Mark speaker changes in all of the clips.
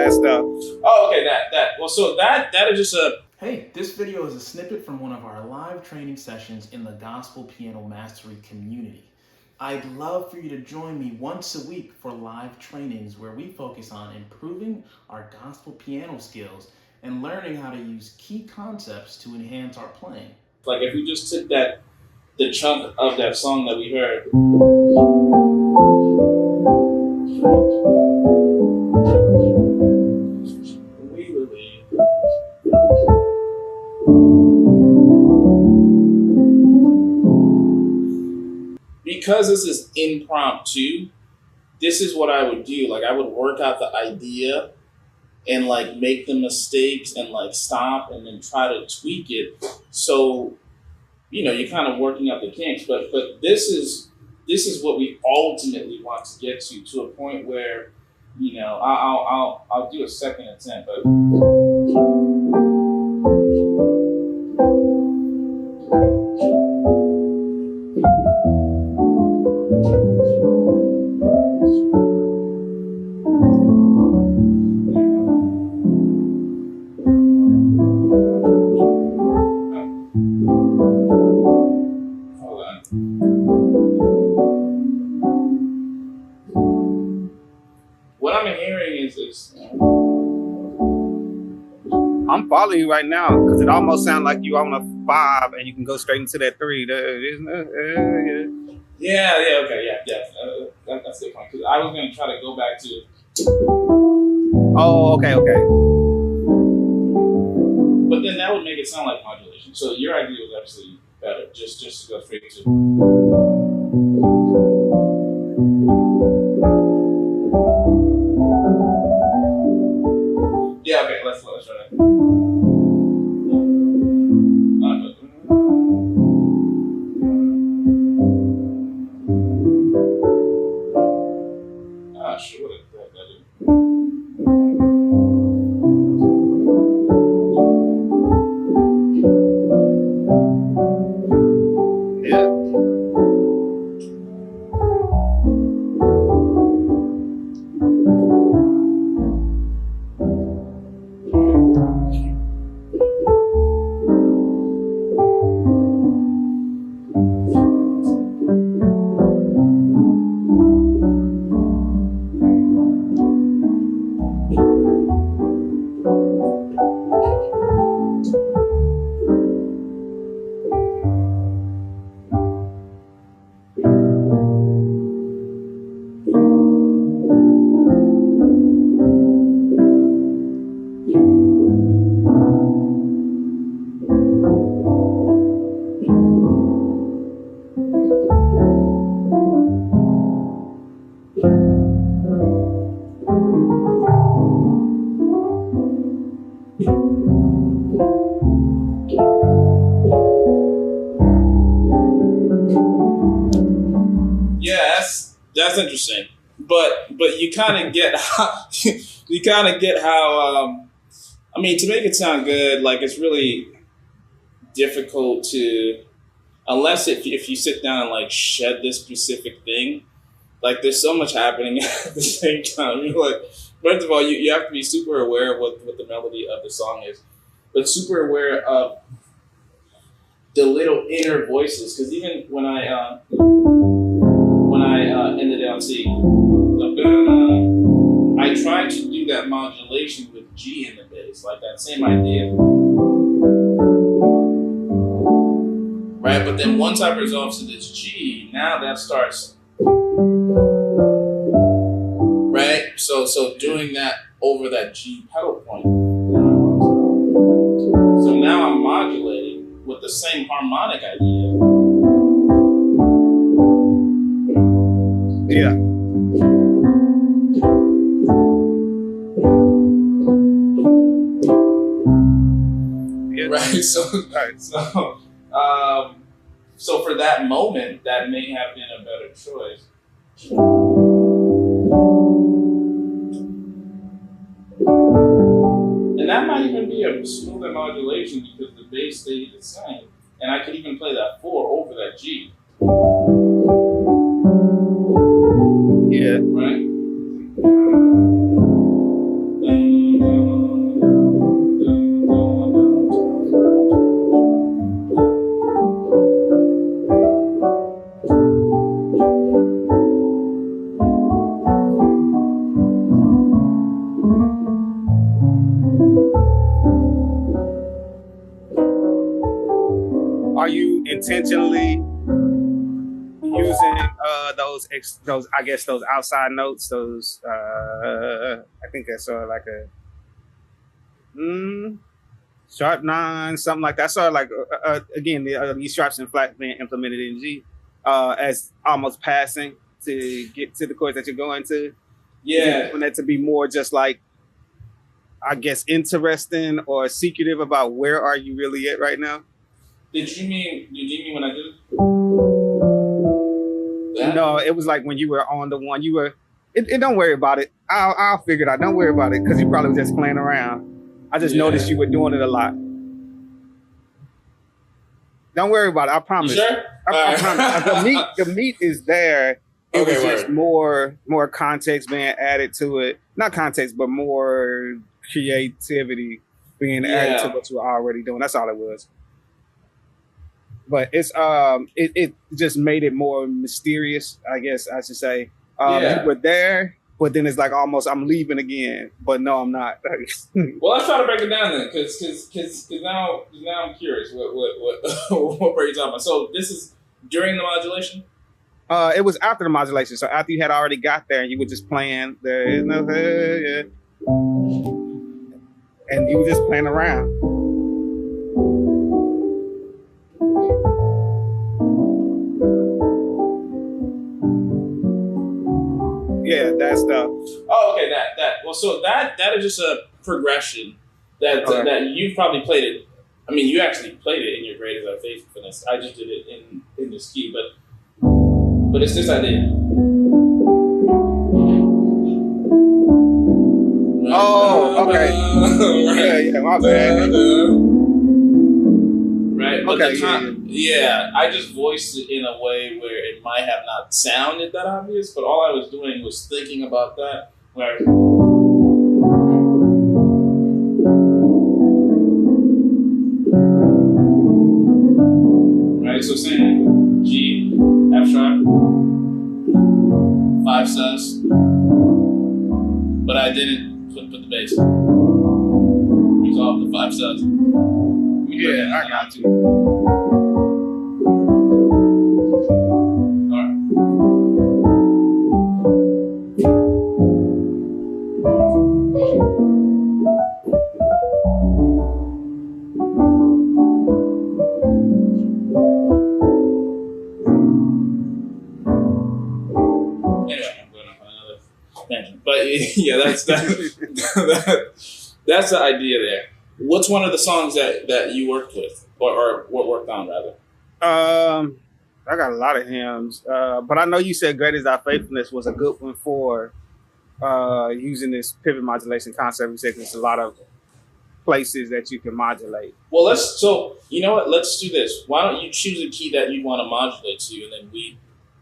Speaker 1: that stuff.
Speaker 2: Oh, okay, that. Well, so that is just a...
Speaker 3: Hey, this video is a snippet from one of our live training sessions in the Gospel Piano Mastery community. I'd love for you to join me once a week for live trainings where we focus on improving our gospel piano skills and learning how to use key concepts to enhance our playing.
Speaker 2: Like if we just took the chunk of that song that we heard. Because this is impromptu, this is what I would do. Like I would work out the idea and like make the mistakes and like stop and then try to tweak it. So, you know, you're kind of working out the kinks, but this is what we ultimately want to get to a point where, you know, I'll do a second attempt, but what I'm hearing is
Speaker 1: I'm following you right now because it almost sounds like you on a 5 and you can go straight into that 3. Isn't it?
Speaker 2: Yeah, okay, yeah. That's the point. Because I was going to try to go back to.
Speaker 1: Oh, okay.
Speaker 2: But then that would make it sound like modulation. So your idea was actually better, just to go straight to. Yeah, okay, let's try that. Sure, that That's interesting, but you kind of get how I mean, to make it sound good, like it's really difficult to, unless if you sit down and like shed this specific thing, like there's so much happening at the same time. You're like, first of all, you have to be super aware of what the melody of the song is, but super aware of the little inner voices, because even when I ended on C, I tried to do that modulation with G in the bass, like that same idea. Right, but then once I resolve to this G, now that starts, right? So doing that over that G pedal point. So now I'm modulating with the same harmonic idea.
Speaker 1: Yeah.
Speaker 2: Right. So for that moment, that may have been a better choice. And that might even be a smoother modulation because the bass stayed the same. And I could even play that 4 over that G.
Speaker 1: Yeah.
Speaker 2: Right?
Speaker 1: intentionally using those I guess those outside notes, those I think that's sort of like a sharp nine, something like that. Sort of like again these sharps and flats being implemented in G as almost passing to get to the chords that you're going to.
Speaker 2: Yeah,
Speaker 1: want that to be more just like, I guess, interesting or secretive about where are you really at right now.
Speaker 2: Did you mean when I did it?
Speaker 1: No, it was like when you were on the one you were. It don't worry about it. I'll figure it out. Don't worry about it because you probably was just playing around. I just noticed you were doing it a lot. Don't worry about it. I promise.
Speaker 2: You sure?
Speaker 1: I promise. The meat is there. It was just more context being added to it. Not context, but more creativity being added to what you were already doing. That's all it was. But it's it just made it more mysterious, I guess I should say. You were there, but then it's like almost I'm leaving again, but no, I'm not.
Speaker 2: Well, let's try to break it down then, because now I'm curious. What are you talking about? So this is during the modulation.
Speaker 1: It was after the modulation. So after you had already got there, and you were just playing and you were just playing around. Yeah, that stuff.
Speaker 2: Oh, okay, that. Well, so that is just a progression that you've probably played it. I mean, you actually played it in your Great Is Thy Faithfulness. I just did it in this key, but it's this idea.
Speaker 1: Oh, okay. Yeah, my bad.
Speaker 2: Right, but I just voiced it in a way where it might have not sounded that obvious, but all I was doing was thinking about that. Where right, so saying G, F sharp, 5 sus, but I didn't put the bass. Resolve the 5 sus.
Speaker 1: Yeah, I got you.
Speaker 2: All right. Anyway, I'm going off on another tangent, but yeah, that's the idea there. What's one of the songs that you worked with, or what worked on rather?
Speaker 1: I got a lot of hymns, but I know you said "Great Is Thy Faithfulness" was a good one for using this pivot modulation concept. We said there's a lot of places that you can modulate.
Speaker 2: Well, so you know what? Let's do this. Why don't you choose a key that you want to modulate to, and then we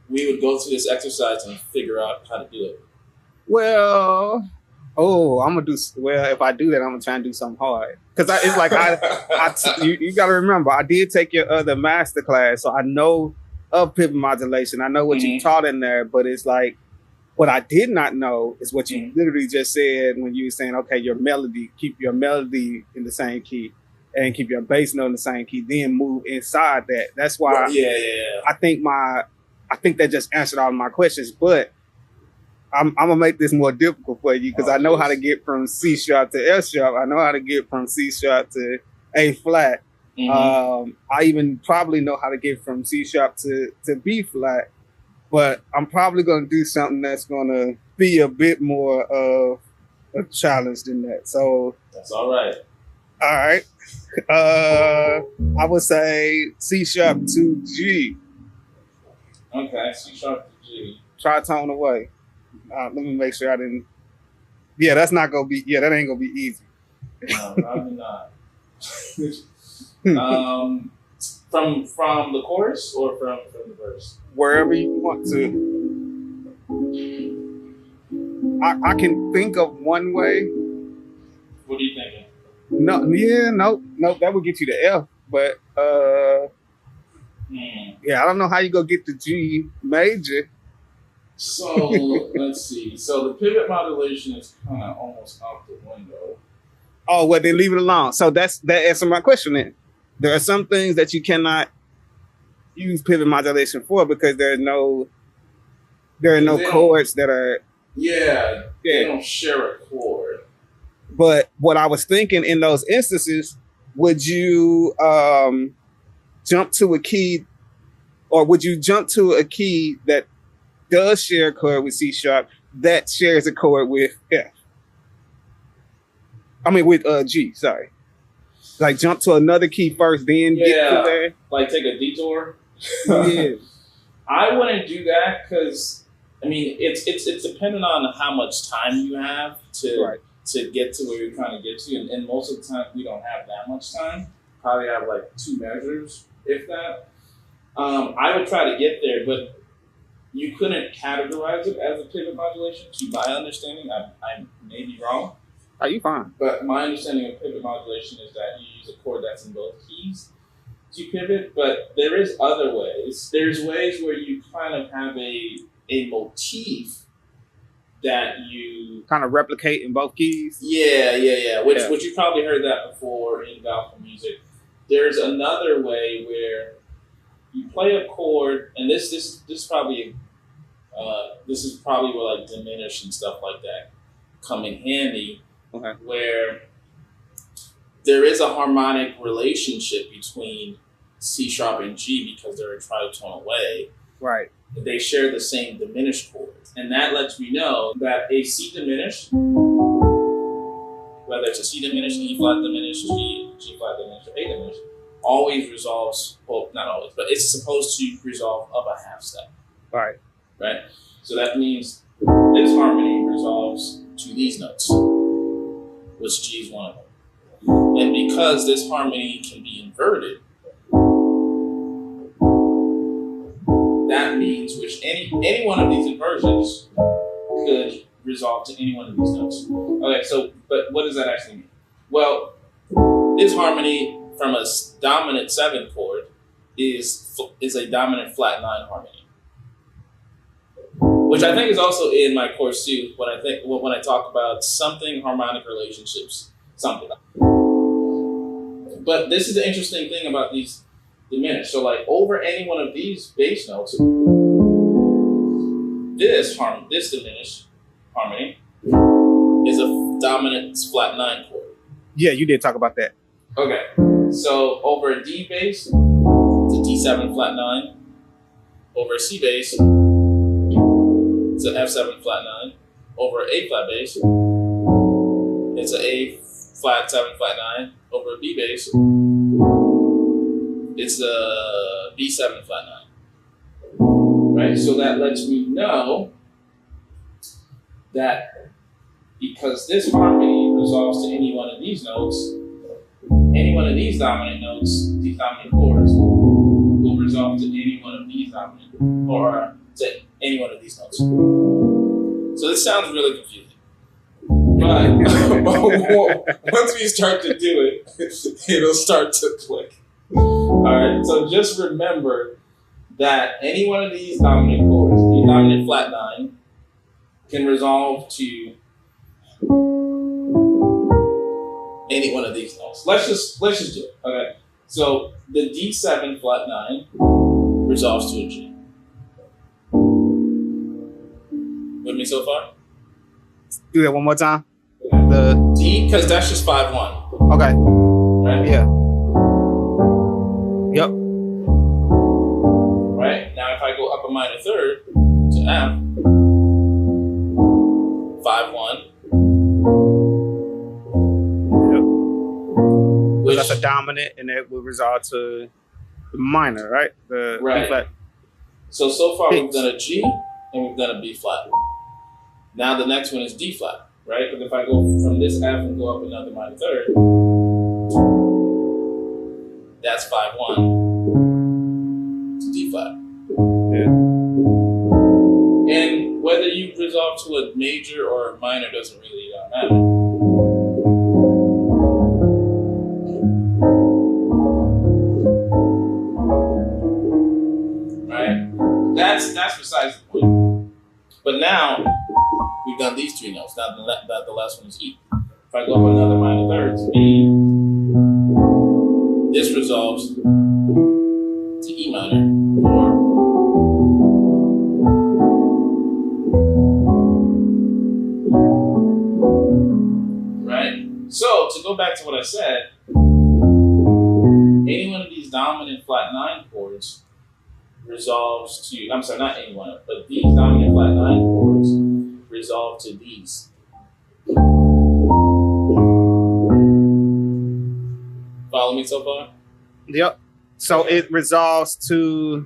Speaker 2: would go through this exercise and figure out how to do it.
Speaker 1: Well. Oh, I'm gonna do well. If I do that, I'm gonna try and do something hard because it's like you got to remember I did take your other master class, so I know of pivot modulation. I know what you taught in there, but it's like what I did not know is what you literally just said when you were saying, okay, keep your melody in the same key, and keep your bass note in the same key, then move inside that. That's why I think that just answered all my questions, but. I'm gonna make this more difficult for you because I know how to get from C sharp to F sharp. I know how to get from C sharp to A flat. I even probably know how to get from C sharp to B flat. But I'm probably gonna do something that's gonna be a bit more of a challenge than that. So
Speaker 2: that's all right.
Speaker 1: All right. I would say C sharp to G.
Speaker 2: Okay, C sharp to G.
Speaker 1: Tritone away. Let me make sure I didn't. Yeah, that's not gonna be. Yeah, that ain't gonna be easy.
Speaker 2: No, probably not. From the chorus or from the verse?
Speaker 1: Wherever you want to. I can think of one way.
Speaker 2: What are you thinking?
Speaker 1: No, that would get you to F. But yeah, I don't know how you go get the G major.
Speaker 2: So let's see. So the pivot modulation is kind of almost out the window.
Speaker 1: Oh, well, then leave it alone. So that answers my question then. There are some things that you cannot use pivot modulation for, because there are no chords that are.
Speaker 2: Yeah, they don't share a chord.
Speaker 1: But what I was thinking in those instances, would you jump to a key, or would you jump to a key that does share a chord with C sharp that shares a chord with F? I mean with G, sorry. Like jump to another key first, then get to there.
Speaker 2: Like take a detour.
Speaker 1: Yeah.
Speaker 2: I wouldn't do that because I mean it's dependent on how much time you have to get to where you're trying to get to, and most of the time we don't have that much time. Probably have like 2 measures, if that. I would try to get there, but you couldn't categorize it as a pivot modulation. To my understanding, I may be wrong.
Speaker 1: Are you fine?
Speaker 2: But my understanding of pivot modulation is that you use a chord that's in both keys to pivot, but there is other ways. There's ways where you kind of have a motif that you
Speaker 1: kind of replicate in both keys.
Speaker 2: Yeah. Which you probably heard that before in gospel music. There's another way where you play a chord, and this is probably where like diminish and stuff like that come in handy.
Speaker 1: Okay.
Speaker 2: Where there is a harmonic relationship between C sharp and G because they're a tritonal way.
Speaker 1: Right.
Speaker 2: They share the same diminished chord. And that lets me know that a C diminished, whether it's a C diminished, E flat diminished, G flat diminished, or A diminished, always resolves, well, not always, but it's supposed to resolve up a half step.
Speaker 1: Right.
Speaker 2: Right? So that means this harmony resolves to these notes, which G is one of them. And because this harmony can be inverted, that means which any one of these inversions could resolve to any one of these notes. Okay, so, but what does that actually mean? Well, this harmony from a dominant 7 chord is a dominant flat 9 harmony, which I think is also in my course too. When I talk about something harmonic relationships, something. But this is the interesting thing about these diminished. So, like over any one of these bass notes, this diminished harmony is a dominant flat 9 chord.
Speaker 1: Yeah, you did talk about that.
Speaker 2: Okay, so over a D bass, it's a D7 flat 9. Over a C bass, it's an F7 flat 9. Over an A flat bass, it's an A flat 7 flat 9. Over a B bass, it's a B7 flat 9. Right? So that lets me know that because this harmony resolves to any one of these notes, any one of these dominant notes, these dominant chords, will resolve to any one of these dominant, or to any one of these notes. So this sounds really confusing. But once we start to do it, it'll start to click. All right, so just remember that any one of these dominant chords, the dominant flat 9, can resolve to any one of these notes. Let's just do it. Okay, so the D7 flat 9 resolves to a G. With me so far?
Speaker 1: Do that one more time.
Speaker 2: The D, because that's just 5-1.
Speaker 1: Okay.
Speaker 2: Right?
Speaker 1: Yeah. Yep.
Speaker 2: Right? Now if I go up a minor third to F, 5-1.
Speaker 1: Yep.
Speaker 2: Which,
Speaker 1: that's a dominant, and it will resolve to the minor, right? The
Speaker 2: right.
Speaker 1: B flat.
Speaker 2: So far we've done a G and we've done a B flat. Now the next one is D flat, right? Because if I go from this F and go up another minor third, that's 5-1 to D flat.
Speaker 1: Yeah.
Speaker 2: And whether you resolve to a major or a minor doesn't really matter. Right? That's besides the point. But now we've done these 3 notes. Now the last one is E. If I go up another minor third to B, this resolves to E minor. dominant chord. Right? So, to go back to what I said, any one of these dominant flat 9 chords resolves to, I'm sorry, not any one, but these dominant flat 9 chords resolve to these. Follow me so far?
Speaker 1: Yep. So it resolves to,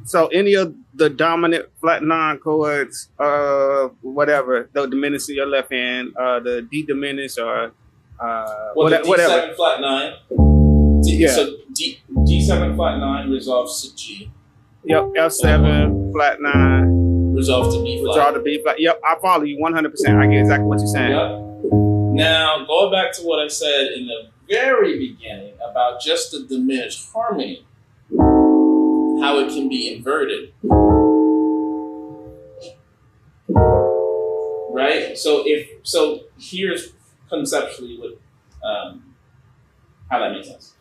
Speaker 1: so any of the dominant flat 9 chords, whatever, the diminished in your left hand, the D diminished or
Speaker 2: Well, the
Speaker 1: whatever.
Speaker 2: D7 flat 9.
Speaker 1: Yeah.
Speaker 2: So D7 flat 9 resolves to G.
Speaker 1: Yep. F7 flat 9
Speaker 2: resolves to B flat.
Speaker 1: resolve to B flat. Yep. I follow you 100%. I get exactly what you're saying.
Speaker 2: Yep. Now, going back to what I said in the very beginning about just the diminished harmony, how it can be inverted. Right? So here's conceptually what how that makes sense.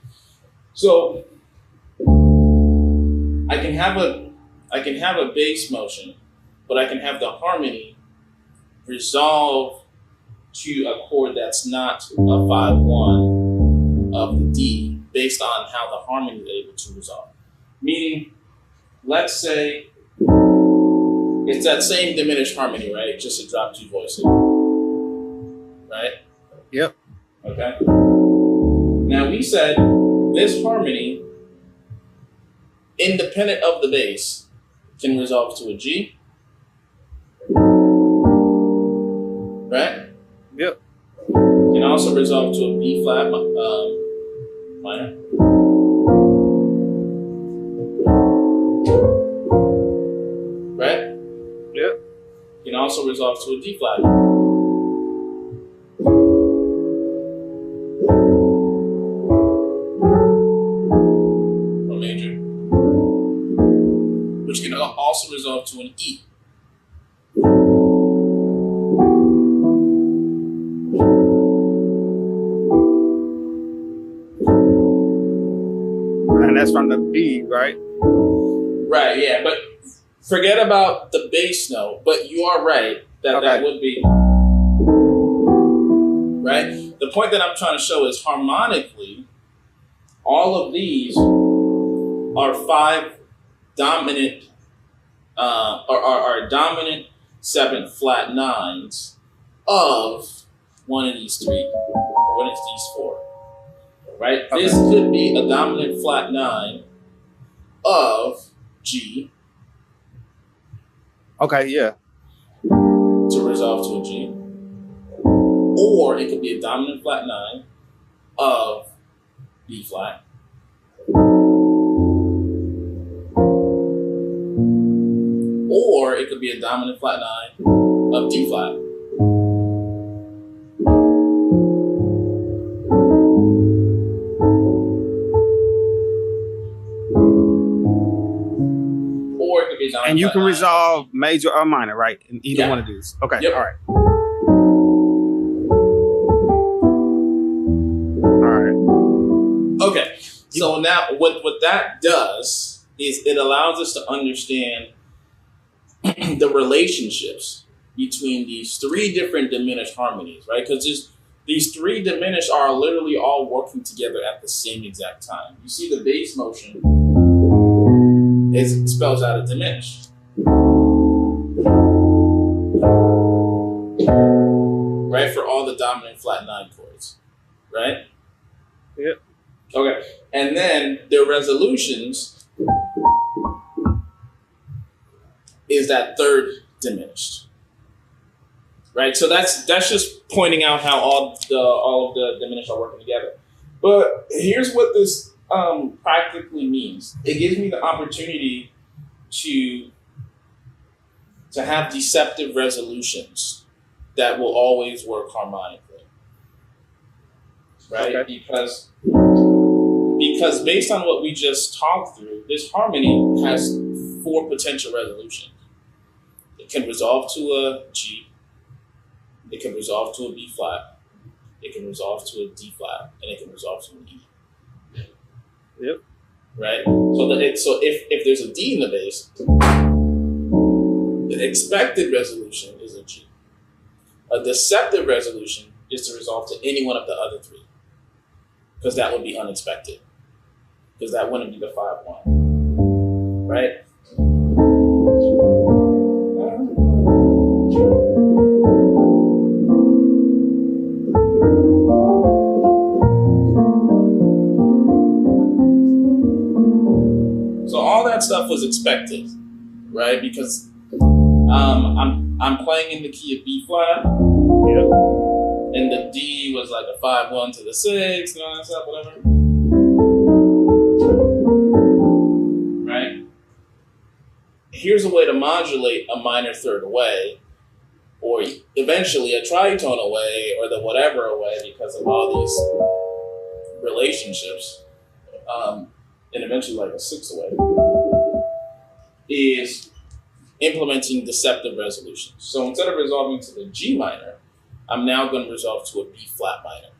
Speaker 2: So I can have a bass motion, but I can have the harmony resolve to a chord that's not a 5-1 of the D based on how the harmony is able to resolve. Meaning, let's say it's that same diminished harmony, right? Just a drop 2 voicing. Right?
Speaker 1: Yep.
Speaker 2: Okay. Now we said this harmony, independent of the bass, can resolve to a G. Right?
Speaker 1: Yep.
Speaker 2: Can also resolve to a B flat minor. Right?
Speaker 1: Yep.
Speaker 2: Can also resolve to a D flat. Or major. Which can also resolve to an E.
Speaker 1: And that's from the B, right?
Speaker 2: Right, yeah, but forget about the bass note, but you are right that
Speaker 1: Okay.
Speaker 2: that would be, right? The point that I'm trying to show is harmonically, all of these are 5 dominant, are dominant 7 flat 9s of one of these 3, or one of these 4. Right?
Speaker 1: Okay.
Speaker 2: This could be a dominant flat 9 of G
Speaker 1: Okay, yeah.
Speaker 2: to resolve to a G. Or it could be a dominant flat 9 of B flat. Or it could be a dominant flat 9 of D flat. Or it could be a dominant
Speaker 1: And you
Speaker 2: flat
Speaker 1: can
Speaker 2: 9.
Speaker 1: resolve major or minor, right? In either
Speaker 2: Yeah.
Speaker 1: one of these. Okay,
Speaker 2: Yep.
Speaker 1: all right. All right.
Speaker 2: Okay, so now what that does is it allows us to understand the relationships between these 3 different diminished harmonies, right? Because these 3 diminished are literally all working together at the same exact time. You see the bass motion spells out a diminished. Right, for all the dominant flat 9 chords, right?
Speaker 1: Yep.
Speaker 2: Okay, and then the resolutions is that 3rd diminished, right? So that's just pointing out how all of the diminished are working together. But here's what this practically means. It gives me the opportunity to have deceptive resolutions that will always work harmonically, right?
Speaker 1: Okay.
Speaker 2: Because based on what we just talked through, this harmony has 4 potential resolutions. It can resolve to a G, it can resolve to a B flat, it can resolve to a D flat, and it can resolve to an E.
Speaker 1: Yep.
Speaker 2: right? So if there's a D in the bass, the expected resolution is a G. A deceptive resolution is to resolve to any one of the other three, because that would be unexpected, because that wouldn't be the 5-1, right? So all that stuff was expected, right? Because I'm playing in the key of B flat, and the D was like a 5-1 to the 6 and all that stuff, whatever. Right? Here's a way to modulate a minor third away, or eventually a tritone away, or the whatever away, because of all these relationships, and eventually like a 6 away, is implementing deceptive resolution. So instead of resolving to the G minor, I'm now going to resolve to a B flat minor.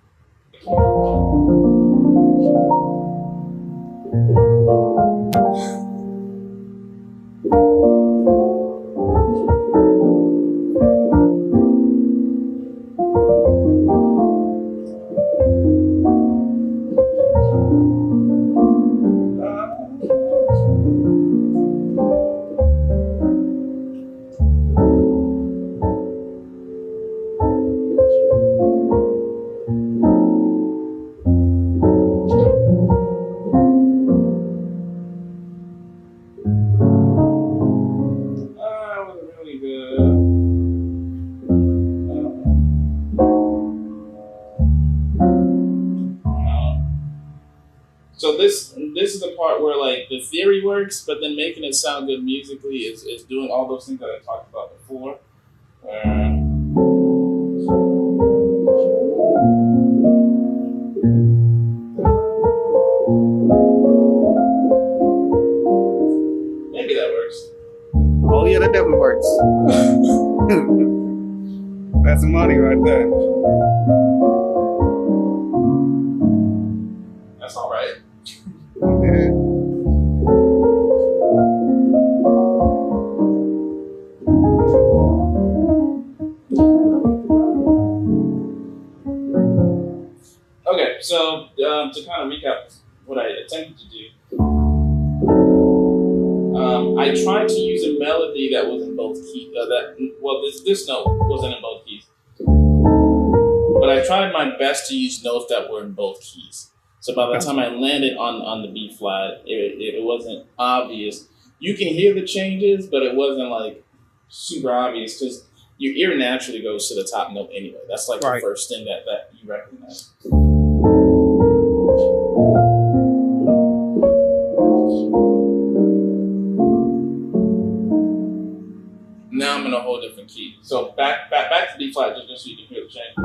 Speaker 2: So this is the part where like the theory works, but then making it sound good musically is doing all those things that I talked about before. Maybe that works.
Speaker 1: Oh yeah, that definitely works. That's money right there.
Speaker 2: That's all right.
Speaker 1: Yeah.
Speaker 2: Okay, so to kind of recap what I attempted to do, I tried to use a melody that was in both keys. This note wasn't in both keys, but I tried my best to use notes that were in both keys. So by the time I landed on the B flat, it wasn't obvious. You can hear the changes, but it wasn't like super obvious because your ear naturally goes to the top note anyway. That's like the first thing that you recognize. Now I'm in a whole different key. So back to B flat, just so you can hear the change.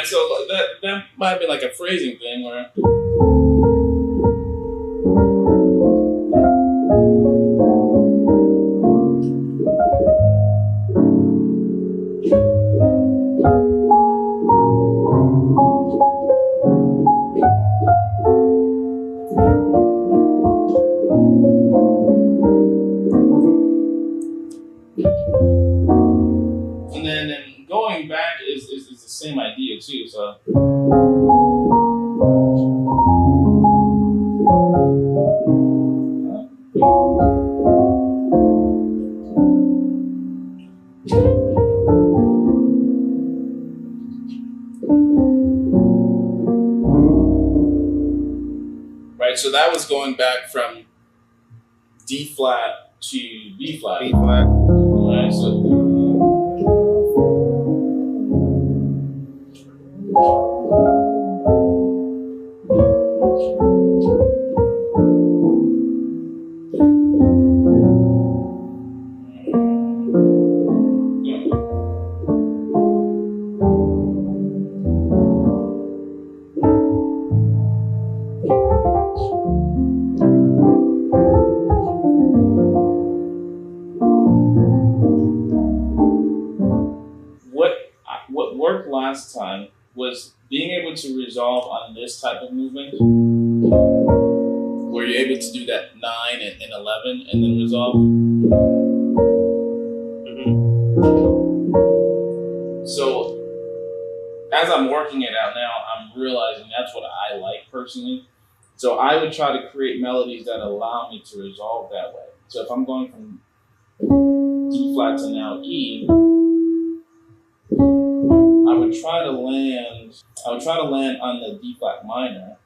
Speaker 2: So that might be like a phrasing thing where and then going back is the same idea too. So so that was going back from D flat to B flat.
Speaker 1: B flat.
Speaker 2: Alright, so what worked last time was being able to resolve on this type of movement, where you're able to do that 9 and 11 and then resolve. So as I'm working it out now, I'm realizing that's what I like personally. So I would try to create melodies that allow me to resolve that way. So if I'm going from D flat to now E, I would try to land on the D flat minor.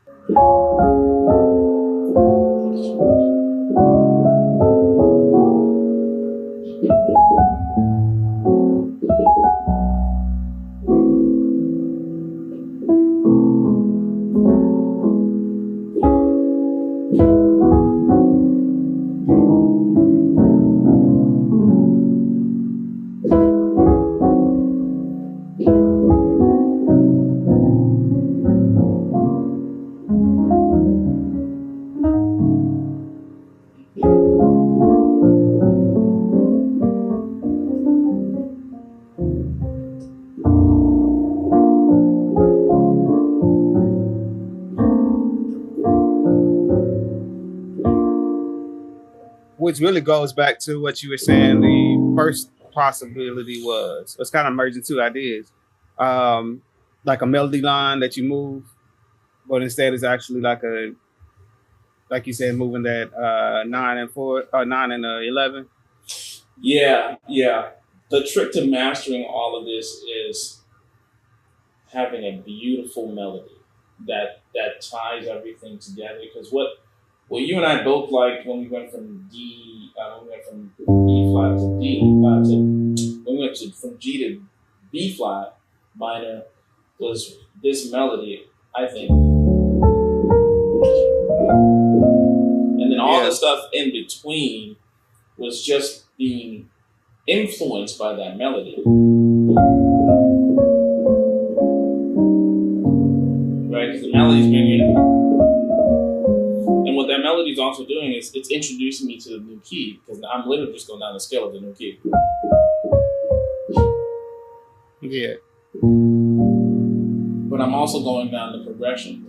Speaker 1: Which really goes back to what you were saying. The first possibility was, it's kind of merging two ideas, like a melody line that you move, but instead it's actually like you said, moving that 9 and 11.
Speaker 2: Yeah. The trick to mastering all of this is having a beautiful melody that ties everything together. Because what you and I both liked when we went from D flat to D, from G to B flat minor, was this melody, I think. And then all the stuff in between was just being influenced by that melody. Right? Because the melody's bringing. And what that melody is also doing is it's introducing me to the new key, because I'm literally just going down the scale of the new key.
Speaker 1: Yeah.
Speaker 2: But I'm also going down the progression.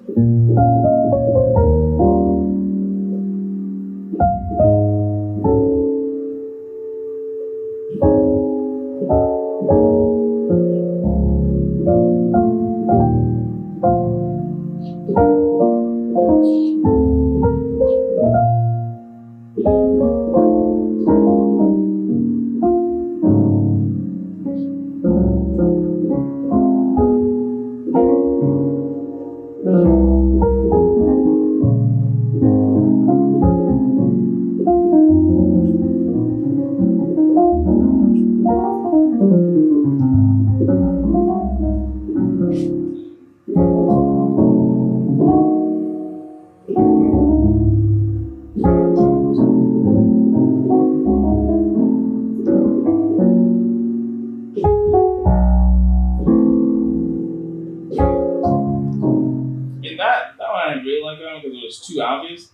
Speaker 2: Too obvious.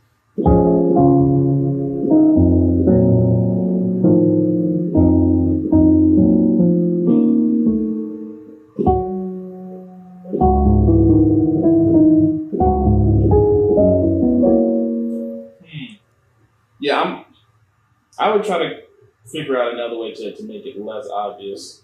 Speaker 2: Yeah, I would try to figure out another way to make it less obvious.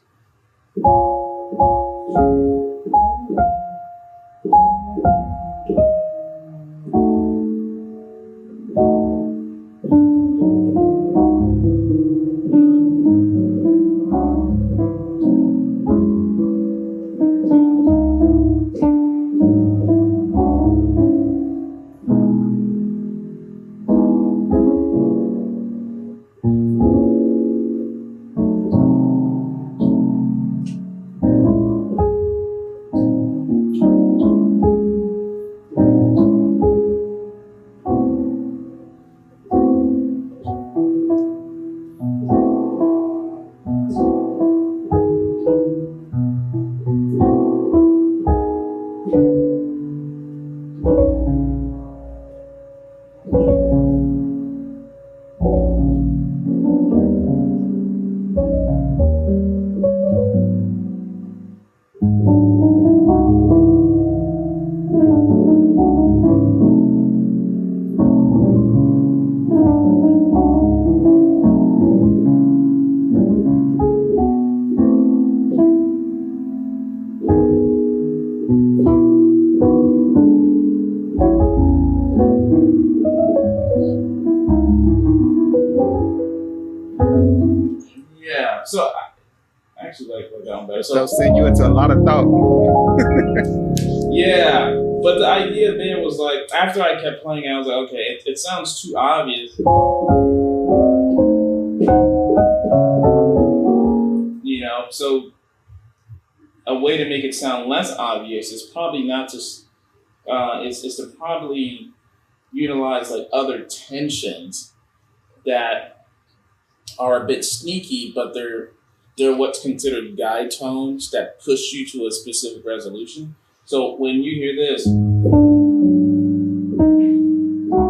Speaker 2: So I actually like that one better. So
Speaker 1: They'll send you into a lot of thought.
Speaker 2: yeah, but the idea there was like, after I kept playing, I was like, okay, it sounds too obvious. You know, so a way to make it sound less obvious is probably not just, is to probably utilize like other tensions that are a bit sneaky, but they're what's considered guide tones that push you to a specific resolution. So when you hear this,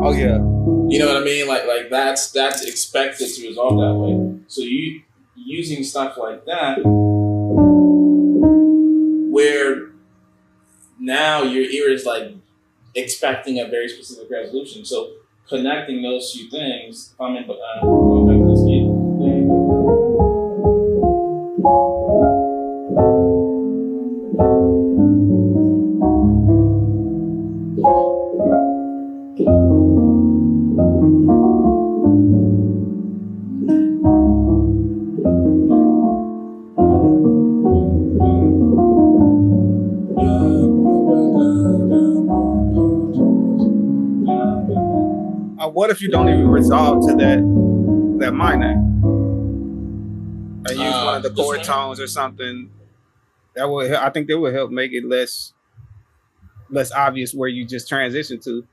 Speaker 1: Oh yeah,
Speaker 2: you know what I mean? Like that's expected to resolve that way. So you using stuff like that, where now your ear is like expecting a very specific resolution. So connecting those two things, going back to this key.
Speaker 1: What if you don't even resolve to that minor and use one of the chord tones or something? That would, I think, that would help make it less obvious where you just transition to.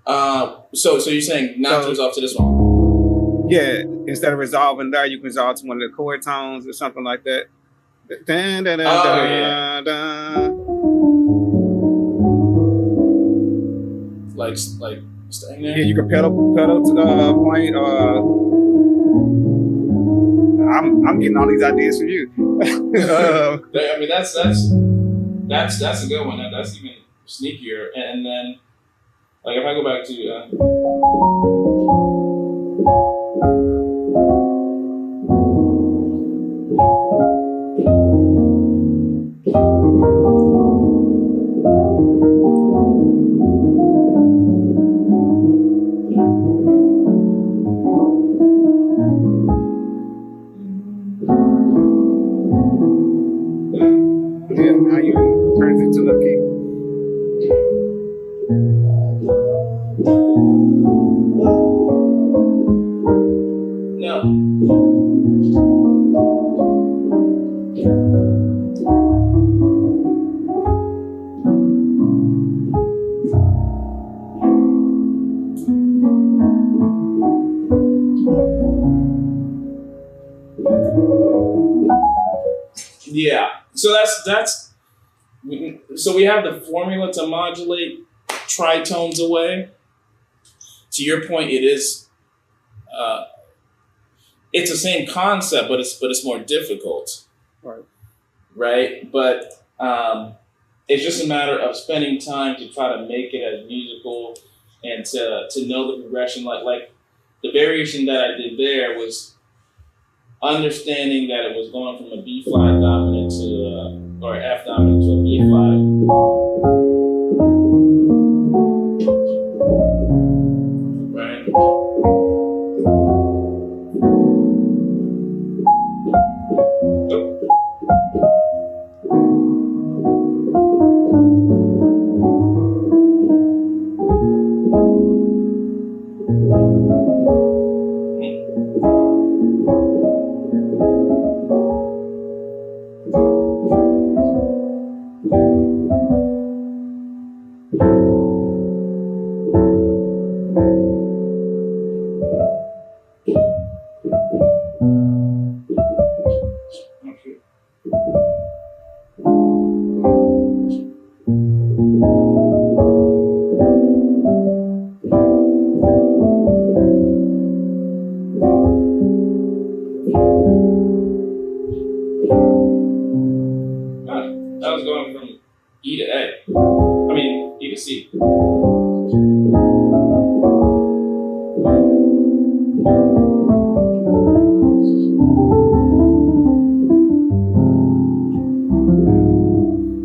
Speaker 2: So you're saying not to resolve to this one?
Speaker 1: Yeah, instead of resolving there, you can resolve to one of the chord tones or something like that. Dun, dun, dun,
Speaker 2: yeah.
Speaker 1: dun.
Speaker 2: Like staying there.
Speaker 1: Yeah, you can pedal to the point. I'm getting all these ideas from you.
Speaker 2: I mean, that's a good one. That's even sneakier. And then, like, if I go back to.
Speaker 1: Yeah, now you turns into the key.
Speaker 2: No. Yeah. So that's so we have the formula to modulate tritones away. To your point, it is it's the same concept, but it's more difficult.
Speaker 1: Right.
Speaker 2: Right? But it's just a matter of spending time to try to make it as musical and to know the progression. Like the variation that I did there was understanding that it was going from a B flat dominant to or F dominant to a B flat. That was going from E to A. I mean, E to C.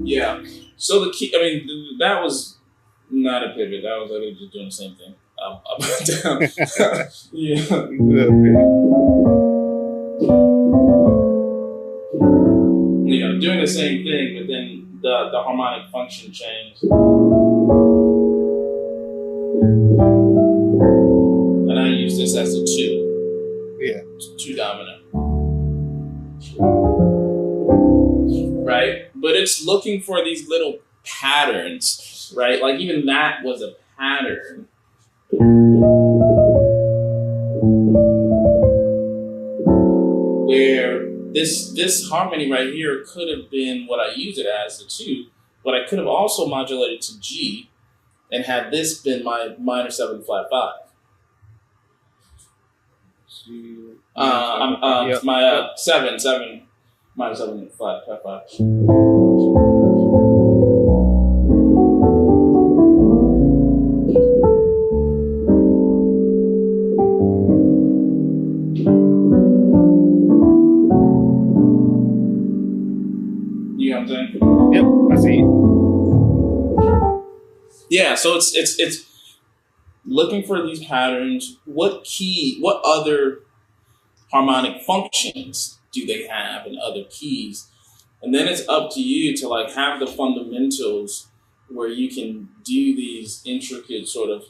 Speaker 2: Yeah. So the key, I mean, that was not a pivot. That was literally just doing the same thing. down. Yeah.
Speaker 1: Good,
Speaker 2: Doing the same thing, but then the harmonic function changed. And I use this as a 2.
Speaker 1: Yeah.
Speaker 2: 2 dominant. Right? But it's looking for these little patterns, right? Like even that was a pattern. Where this harmony right here could have been what I use it as, the 2, but I could have also modulated to G and had this been my minor 7 flat 5. My 7 minor 7 flat 5. You know what I'm saying?
Speaker 1: Yep, I see it.
Speaker 2: Yeah, so it's looking for these patterns. What other harmonic functions do they have in other keys? And then it's up to you to like have the fundamentals where you can do these intricate sort of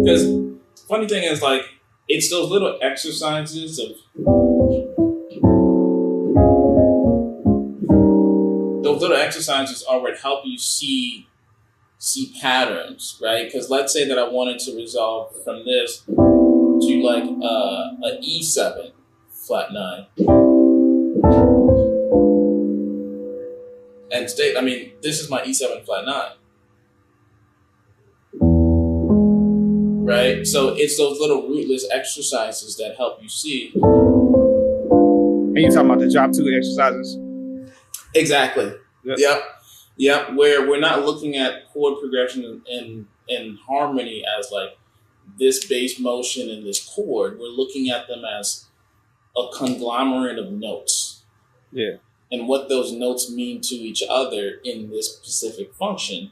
Speaker 2: because funny thing is like it's those little exercises of those little exercises are what help you see patterns, right? Because let's say that I wanted to resolve from this to like a E7 flat 9. And this is my E7 flat 9. Right? So it's those little rootless exercises that help you see.
Speaker 1: And you talking about the drop 2 exercises?
Speaker 2: Exactly.
Speaker 1: Yep.
Speaker 2: Yep. Where we're not looking at chord progression and harmony as like this bass motion and this chord. We're looking at them as a conglomerate of notes.
Speaker 1: Yeah.
Speaker 2: And what those notes mean to each other in this specific function.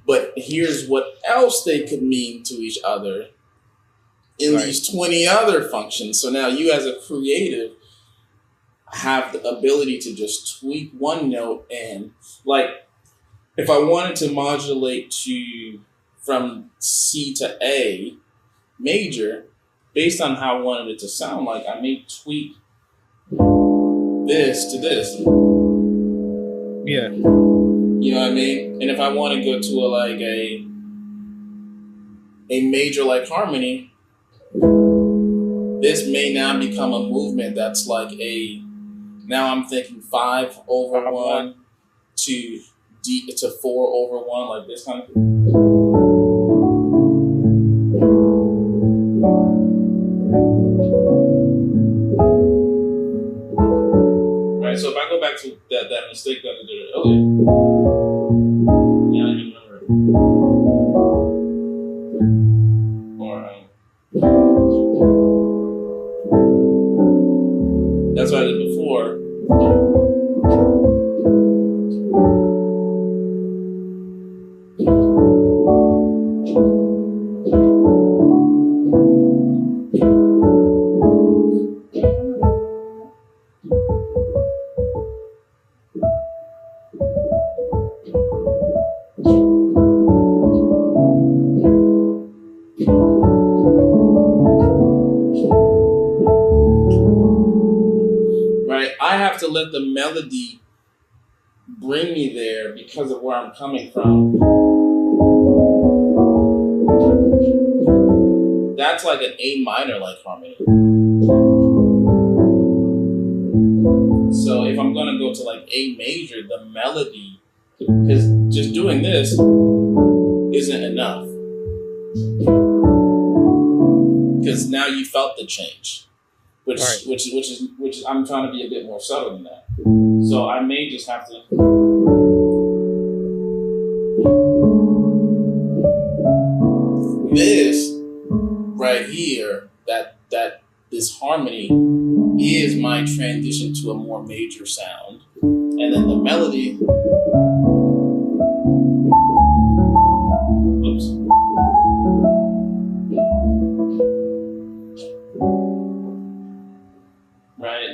Speaker 2: But here's what else they could mean to each other in these 20 other functions. So now you as a creative have the ability to just tweak one note, and like if I wanted to modulate from C to A major based on how I wanted it to sound like, I may tweak this to this.
Speaker 1: Yeah.
Speaker 2: You know what I mean? And if I want to go to a major like harmony, this may now become a movement that's like now I'm thinking 5 over 1 to D to 4 over 1, like this kind of thing. Right, so if I go back to that mistake that I did earlier, yeah, I can remember it. That's what I did before. I have to let the melody bring me there because of where I'm coming from. That's like an A minor like harmony. So if I'm gonna go to like A major, the melody, because just doing this isn't enough. Because now you felt the change. Which is I'm trying to be a bit more subtle than that. So I may just have to this right here, that this harmony is my transition to a more major sound. And then the melody. Oops. Right.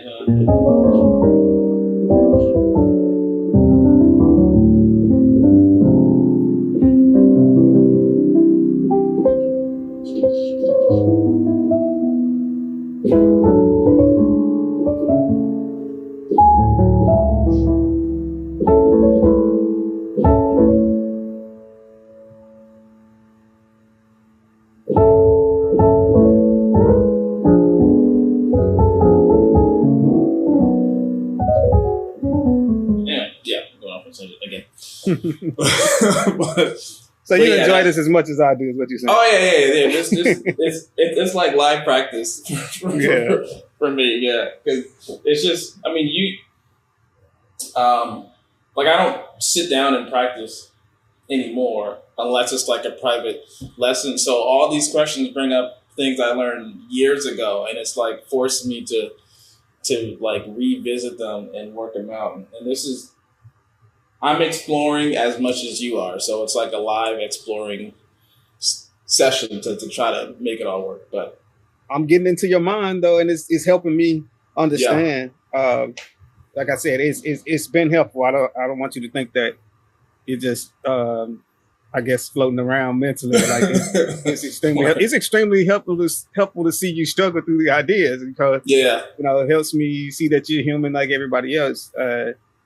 Speaker 2: Yeah, going off on tangent again.
Speaker 1: So you enjoy this as much as I do, is what you're saying?
Speaker 2: Oh yeah. It's like live practice for me, yeah. Because it's just, I mean, like I don't sit down and practice anymore unless it's like a private lesson. So all these questions bring up things I learned years ago, and it's like forced me to like revisit them and work them out. And this is, I'm exploring as much as you are, so it's like a live exploring session to try to make it all work. But
Speaker 1: I'm getting into your mind though, and it's helping me understand. Like I said, it's been helpful. I don't want you to think that it just I guess floating around mentally. Like it's extremely helpful to see you struggle through the ideas, because it helps me see that you're human like everybody else.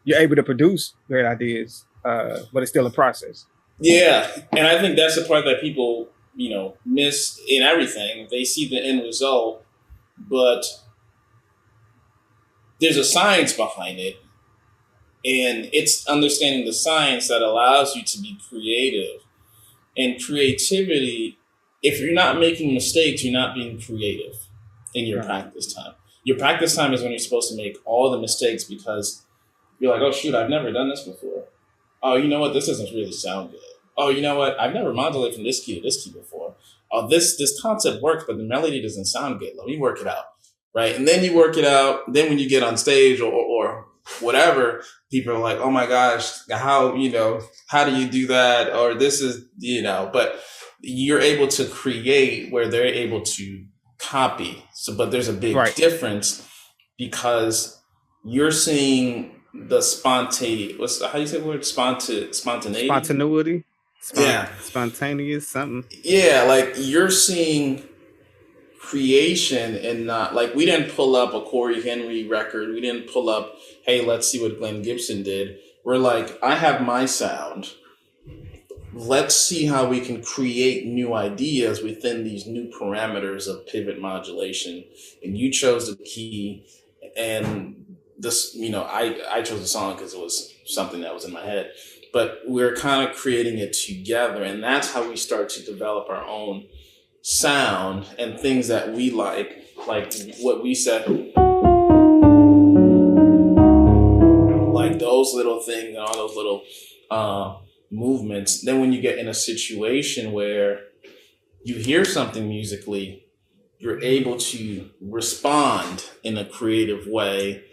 Speaker 1: You're able to produce great ideas, but it's still a process.
Speaker 2: Yeah, and I think that's the part that people miss in everything. They see the end result, but there's a science behind it, and it's understanding the science that allows you to be creative. And creativity, if you're not making mistakes, you're not being creative in your practice time. Your practice time is when you're supposed to make all the mistakes, because you're like, oh shoot, I've never done this before. Oh, you know what? This doesn't really sound good. Oh, you know what? I've never modulated from this key to this key before. Oh, this concept works, but the melody doesn't sound good. Let me work it out. Right. And then you work it out. Then when you get on stage or whatever, people are like, oh my gosh, how do you do that? Or this is, but you're able to create where they're able to copy. So, but there's a big difference, because you're seeing the spontaneity. How do you say the word? Spontaneity?
Speaker 1: Spontaneity. Spontaneous something.
Speaker 2: Yeah, like you're seeing creation, and not like, we didn't pull up a Corey Henry record. We didn't pull up, hey, let's see what Glenn Gibson did. We're like, I have my sound. Let's see how we can create new ideas within these new parameters of pivot modulation. And you chose the key, and this, I chose the song because it was something that was in my head. But we're kind of creating it together, and that's how we start to develop our own sound and things that we like what we said, like those little things and all those little movements. Then when you get in a situation where you hear something musically, you're able to respond in a creative way,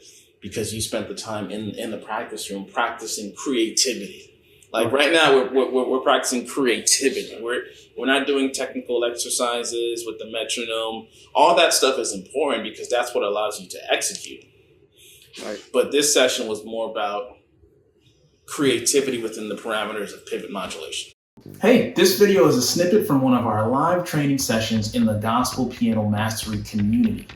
Speaker 2: because you spent the time in the practice room practicing creativity. Like right now, we're practicing creativity. We're not doing technical exercises with the metronome. All that stuff is important, because that's what allows you to execute. Right. But this session was more about creativity within the parameters of pivot modulation.
Speaker 3: Hey, this video is a snippet from one of our live training sessions in the Gospel Piano Mastery community.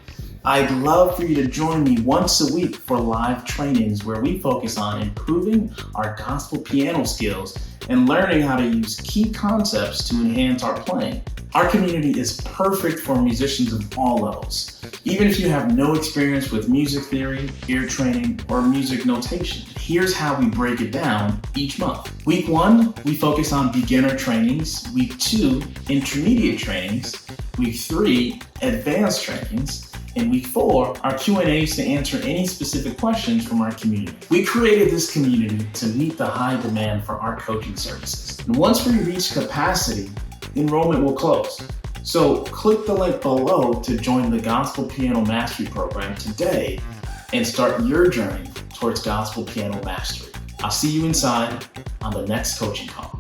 Speaker 3: I'd love for you to join me once a week for live trainings where we focus on improving our gospel piano skills and learning how to use key concepts to enhance our playing. Our community is perfect for musicians of all levels. Even if you have no experience with music theory, ear training, or music notation, here's how we break it down each month. Week 1, we focus on beginner trainings. Week 2, intermediate trainings. Week 3, advanced trainings. In week 4, our Q&As to answer any specific questions from our community. We created this community to meet the high demand for our coaching services. And once we reach capacity, enrollment will close. So click the link below to join the Gospel Piano Mastery Program today and start your journey towards gospel piano mastery. I'll see you inside on the next coaching call.